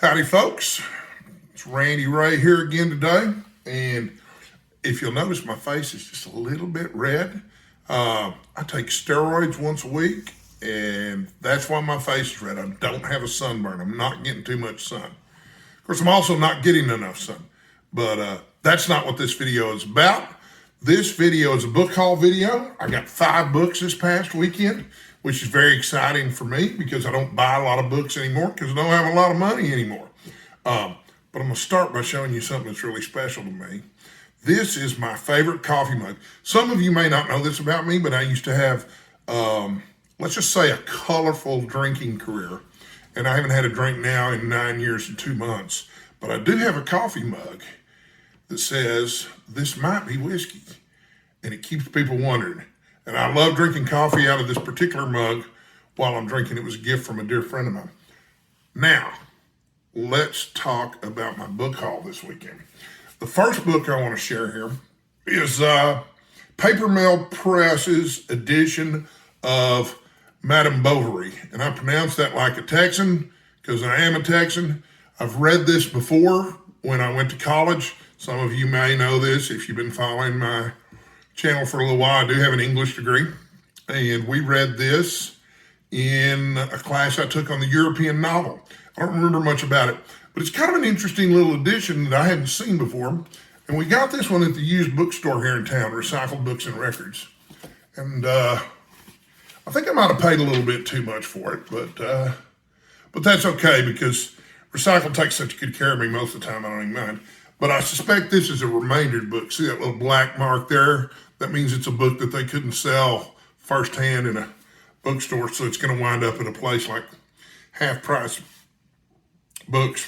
Howdy folks, it's Randy Ray here again today, and if you'll notice my face is just a little bit red. I take steroids once a week, and that's why my face is red. I don't have a sunburn. I'm not getting too much sun. Of course, I'm also not getting enough sun, but that's not what this video is about. This video is a book haul video. I got 5 books this past weekend, which is very exciting for me because I don't buy a lot of books anymore because I don't have a lot of money anymore. But I'm going to start by showing you something that's really special to me. This is my favorite coffee mug. Some of you may not know this about me, but I used to have, let's just say, a colorful drinking career. And I haven't had a drink now in 9 years and 2 months. But I do have a coffee mug that says, "This might be whiskey." And it keeps people wondering. And I love drinking coffee out of this particular mug while I'm drinking. It was a gift from a dear friend of mine. Now, let's talk about my book haul this weekend. The first book I want to share here is Paper Mill Press's edition of Madame Bovary. And I pronounce that like a Texan because I am a Texan. I've read this before when I went to college. Some of you may know this if you've been following my channel for a little while. I do have an English degree, and we read this in a class I took on the European novel. I don't remember much about it, but it's kind of an interesting little edition that I hadn't seen before. And we got this one at the used bookstore here in town, Recycled Books and Records. And I think I might have paid a little bit too much for it, but that's okay because Recycled takes such good care of me most of the time I don't even mind. But I suspect this is a remaindered book. See that little black mark there? That means it's a book that they couldn't sell firsthand in a bookstore, so it's going to wind up at a place like Half Price Books.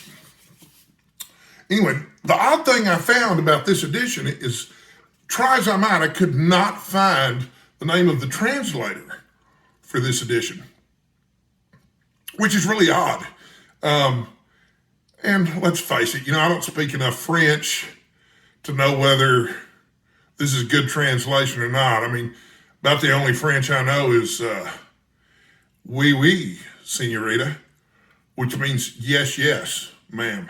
Anyway, the odd thing I found about this edition is, try as I might, I could not find the name of the translator for this edition, which is really odd. And let's face it, I don't speak enough French to know whether this is a good translation or not. I mean, about the only French I know is oui, oui, senorita, which means yes, yes, ma'am.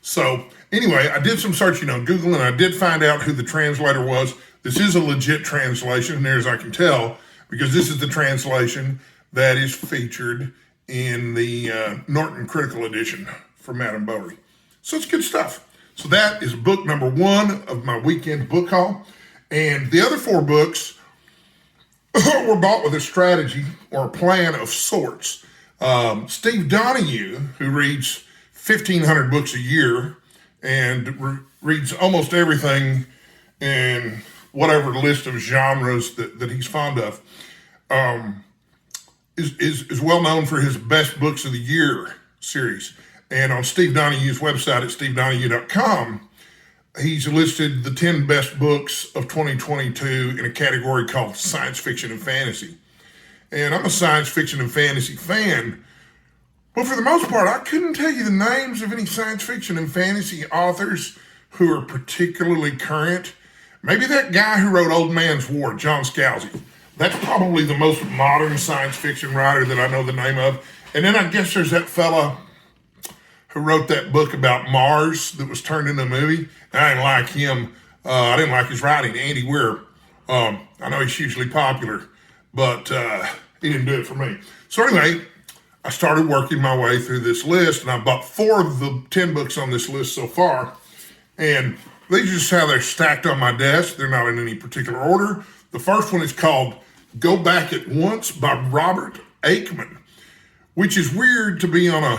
So anyway, I did some searching on Google and I did find out who the translator was. This is a legit translation, near as I can tell, because this is the translation that is featured in the Norton Critical Edition for Madame Bovary. So it's good stuff. So that is book number 1 of my weekend book haul. And the other 4 books were bought with a strategy or a plan of sorts. Steve Donoghue, who reads 1,500 books a year and reads almost everything in whatever list of genres that he's fond of, is well known for his Best Books of the Year series. And on Steve Donoghue's website at stevedonoghue.com, he's listed the 10 best books of 2022 in a category called science fiction and fantasy. And I'm a science fiction and fantasy fan, but for the most part, I couldn't tell you the names of any science fiction and fantasy authors who are particularly current. Maybe that guy who wrote Old Man's War, John Scalzi. That's probably the most modern science fiction writer that I know the name of. And then I guess there's that fella who wrote that book about Mars that was turned into a movie. I didn't like him. I didn't like his writing, Andy Weir. I know he's hugely popular, but he didn't do it for me. So anyway, I started working my way through this list, and I bought 4 of the 10 books on this list so far. And these are just how they're stacked on my desk. They're not in any particular order. The first one is called Go Back at Once by Robert Aickman, which is weird to be on a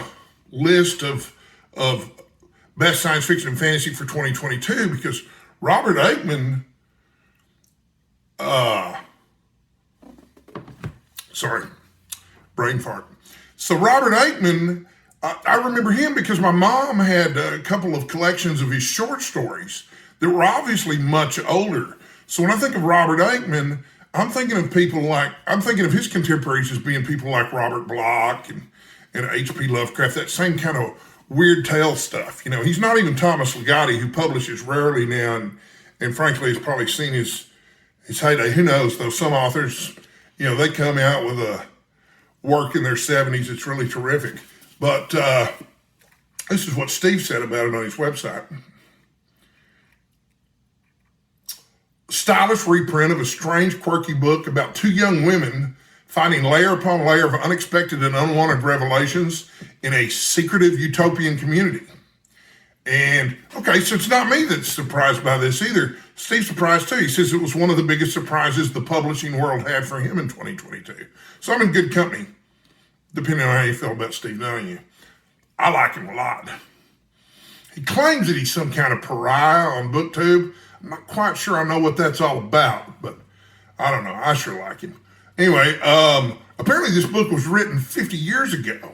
list of best science fiction and fantasy for 2022 because Robert Aickman, sorry, brain fart. So Robert Aickman, I remember him because my mom had a couple of collections of his short stories that were obviously much older. So when I think of Robert Aickman, I'm thinking of his contemporaries as being people like Robert Bloch and H.P. Lovecraft, that same kind of weird tale stuff. He's not even Thomas Ligotti, who publishes rarely now, and frankly has probably seen his heyday. Who knows, though? Some authors, they come out with a work in their 70s. It's really terrific. But This is what Steve said about it on his website. Stylish reprint of a strange, quirky book about two young women finding layer upon layer of unexpected and unwanted revelations in a secretive utopian community. And, okay, so it's not me that's surprised by this either. Steve's surprised too. He says it was one of the biggest surprises the publishing world had for him in 2022. So I'm in good company, depending on how you feel about Steve Donoghue. I like him a lot. He claims that he's some kind of pariah on BookTube. I'm not quite sure I know what that's all about, but I don't know. I sure like him. Anyway, apparently this book was written 50 years ago.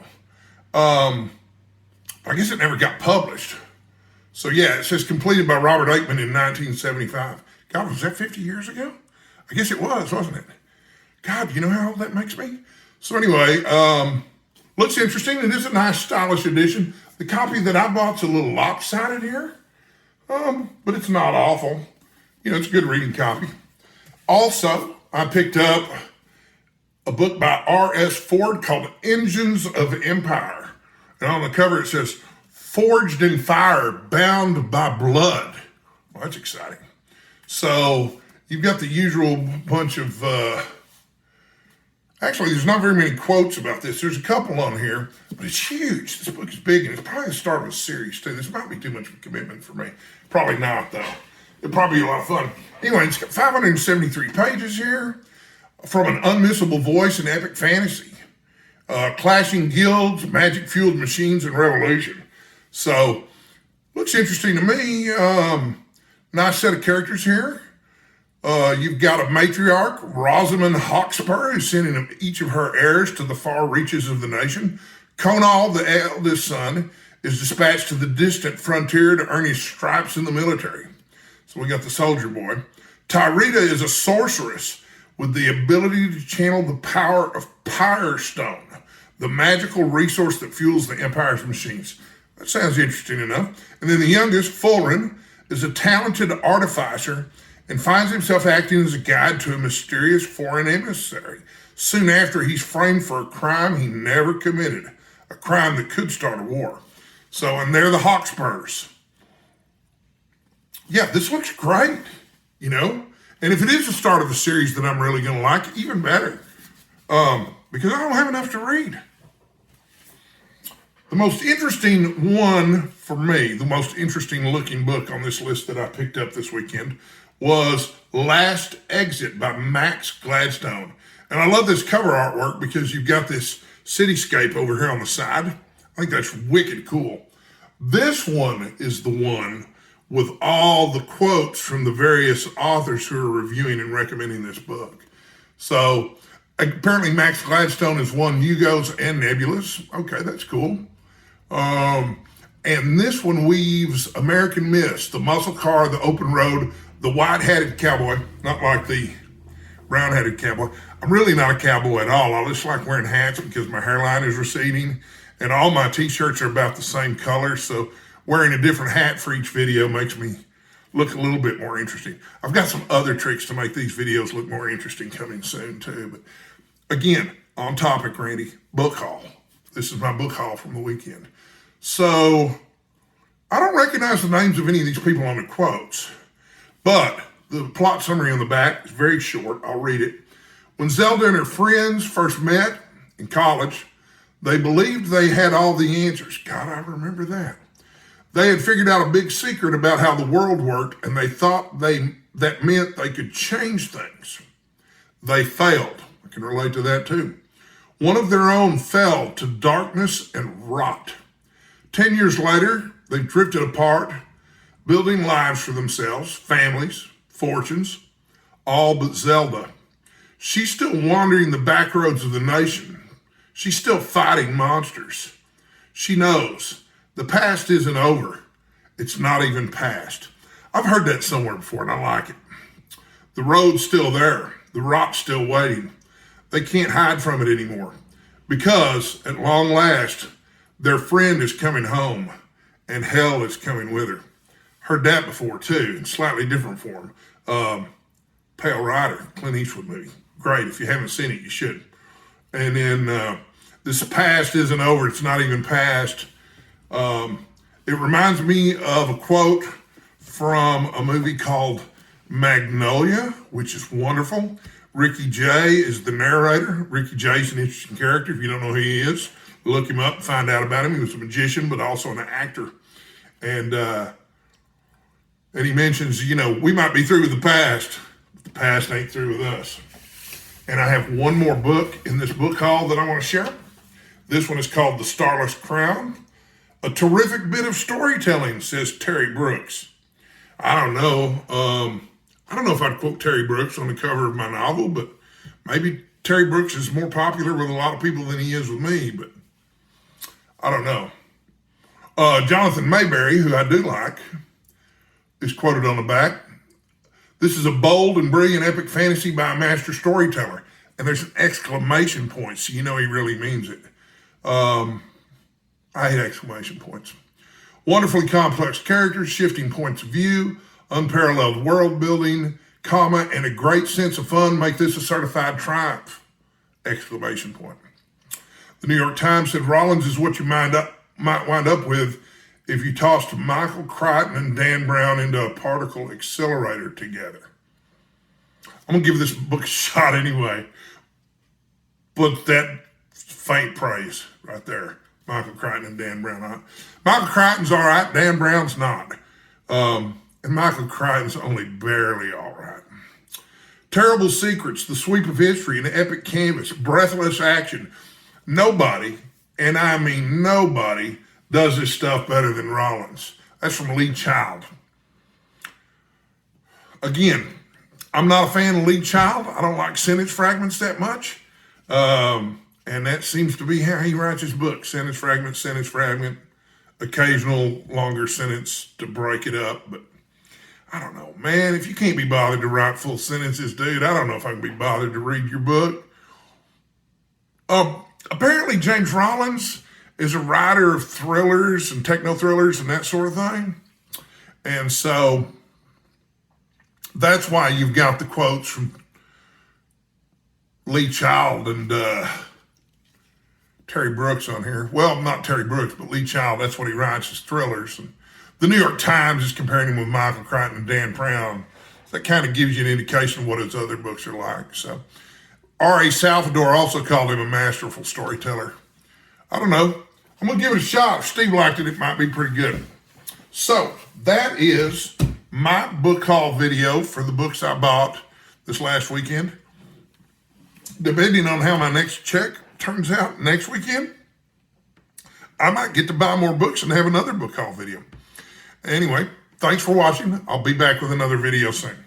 I guess it never got published. So yeah, it says completed by Robert Aikman in 1975. God, was that 50 years ago? I guess it was, wasn't it? God, you know how old that makes me? So anyway, looks interesting. It is a nice, stylish edition. The copy that I bought's a little lopsided here, but it's not awful. You know, it's a good reading copy. Also, I picked up a book by R.S. Ford called Engines of Empire. And on the cover it says, Forged in Fire, Bound by Blood. Well, that's exciting. So you've got the usual bunch of, actually there's not very many quotes about this. There's a couple on here, but it's huge. This book is big, and it's probably the start of a series too. This might be too much of a commitment for me. Probably not though. It'll probably be a lot of fun. Anyway, it's got 573 pages here from an unmissable voice in epic fantasy. Clashing guilds, magic-fueled machines, and revolution. So, looks interesting to me. Nice set of characters here. You've got a matriarch, Rosamund Hawkspur, who's sending each of her heirs to the far reaches of the nation. Conall, the eldest son, is dispatched to the distant frontier to earn his stripes in the military. So we got the soldier boy. Tyrita is a sorceress with the ability to channel the power of Pyre Stone, the magical resource that fuels the Empire's machines. That sounds interesting enough. And then the youngest, Fulrin, is a talented artificer and finds himself acting as a guide to a mysterious foreign emissary. Soon after, he's framed for a crime he never committed, a crime that could start a war. So, and they're the Hawkspurs. Yeah, this looks great, you know? And if it is the start of a series that I'm really going to like, even better, because I don't have enough to read. The most interesting one for me, the most interesting looking book on this list that I picked up this weekend was Last Exit by Max Gladstone. And I love this cover artwork because you've got this cityscape over here on the side. I think that's wicked cool. This one is the one with all the quotes from the various authors who are reviewing and recommending this book. So apparently Max Gladstone has won Hugos and Nebulas. Okay, that's cool. And this one weaves American myths, the muscle car, the open road, the white-hatted cowboy, not like the brown-hatted cowboy. I'm really not a cowboy at all. I just like wearing hats because my hairline is receding, and all my t-shirts are about the same color, so wearing a different hat for each video makes me look a little bit more interesting. I've got some other tricks to make these videos look more interesting coming soon too, but again, on topic, Randy, book haul. This is my book haul from the weekend. So, I don't recognize the names of any of these people on the quotes, but the plot summary on the back is very short. I'll read it. When Zelda and her friends first met in college, they believed they had all the answers. God, I remember that. They had figured out a big secret about how the world worked, and they thought that meant they could change things. They failed. I can relate to that too. One of their own fell to darkness and rot. 10 years later, they've drifted apart, building lives for themselves, families, fortunes, all but Zelda. She's still wandering the back roads of the nation. She's still fighting monsters. She knows the past isn't over. It's not even past. I've heard that somewhere before, and I like it. The road's still there. The rot's still waiting. They can't hide from it anymore because, at long last, their friend is coming home, and hell is coming with her. Heard that before, too, in slightly different form. Pale Rider, Clint Eastwood movie. Great. If you haven't seen it, you should. And then this past isn't over. It's not even past. It reminds me of a quote from a movie called Magnolia, which is wonderful. Ricky Jay is the narrator. Ricky Jay is an interesting character. If you don't know who he is, look him up, find out about him. He was a magician, but also an actor. And he mentions, we might be through with the past, but the past ain't through with us. And I have one more book in this book haul that I want to share. This one is called The Starless Crown. A terrific bit of storytelling, says Terry Brooks. I don't know. I don't know if I'd quote Terry Brooks on the cover of my novel, but maybe Terry Brooks is more popular with a lot of people than he is with me, but I don't know. Jonathan Mayberry, who I do like, is quoted on the back. This is a bold and brilliant epic fantasy by a master storyteller. And there's an exclamation point, so you know he really means it. I hate exclamation points. Wonderfully complex characters, shifting points of view, unparalleled world building, comma, and a great sense of fun make this a certified triumph! Exclamation point. The New York Times said Rollins is what you might wind up with if you tossed Michael Crichton and Dan Brown into a particle accelerator together. I'm going to give this book a shot anyway, but that faint praise right there. Michael Crichton and Dan Brown. Michael Crichton's all right, Dan Brown's not. And Michael Crichton's only barely all right. Terrible secrets, the sweep of history, an epic canvas, breathless action. Nobody, and I mean nobody, does this stuff better than Rollins. That's from Lee Child. Again, I'm not a fan of Lee Child. I don't like sentence fragments that much. And that seems to be how he writes his book. Sentence fragment, occasional longer sentence to break it up. But I don't know, man, if you can't be bothered to write full sentences, dude, I don't know if I can be bothered to read your book. Apparently James Rollins is a writer of thrillers and techno thrillers and that sort of thing. And so that's why you've got the quotes from Lee Child and Terry Brooks on here. Well, not Terry Brooks, but Lee Child, that's what he writes, is thrillers. And the New York Times is comparing him with Michael Crichton and Dan Brown. So that kind of gives you an indication of what his other books are like. So R.A. Salvador also called him a masterful storyteller. I don't know. I'm going to give it a shot. If Steve liked it, it might be pretty good. So that is my book haul video for the books I bought this last weekend. Depending on how my next check turns out next weekend, I might get to buy more books and have another book haul video. Anyway, thanks for watching. I'll be back with another video soon.